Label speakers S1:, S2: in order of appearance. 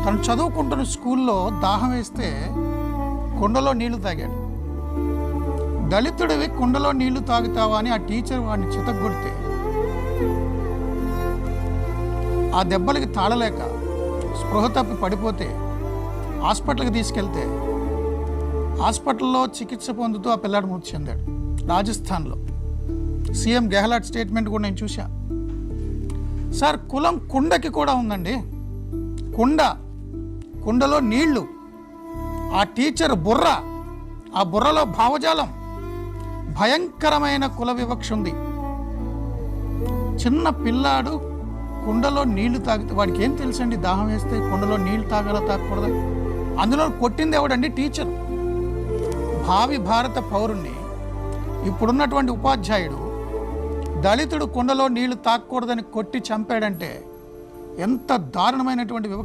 S1: తను చదువుకుంటున్న స్కూల్లో దాహం వేస్తే కుండలో నీళ్లు తాగాడు. దళితుడివి కుండలో నీళ్లు తాగుతావా అని ఆ టీచర్ వాడిని చితగ్గొడితే ఆ దెబ్బలకి తాళలేక స్పృహ తప్పి పడిపోతే హాస్పిటల్కి తీసుకెళ్తే హాస్పిటల్లో చికిత్స పొందుతూ ఆ పిల్లాడు మృతి చెందాడు. రాజస్థాన్లో సీఎం గెహ్లాట్ స్టేట్మెంట్ కూడా నేను చూశా. సార్, కులం కుండకి కూడా ఉందండి. కుండలో నీళ్లు, ఆ టీచర్ బుర్ర, ఆ బుర్రలో భావజాలం, భయంకరమైన కుల వివక్ష ఉంది. చిన్న పిల్లాడు కుండలో నీళ్లు తాగితే వాడికి ఏం తెలుసండి దాహం వేస్తే కుండలో నీళ్లు తాగాల తాగకూడదు? అందులో కొట్టింది ఎవడండి? టీచర్. భావి భారత పౌరుణ్ణి ఇప్పుడున్నటువంటి ఉపాధ్యాయుడు దళితుడు కుండలో నీళ్లు తాగకూడదని కొట్టి చంపాడంటే ఎంత దారుణమైనటువంటి వివక్ష.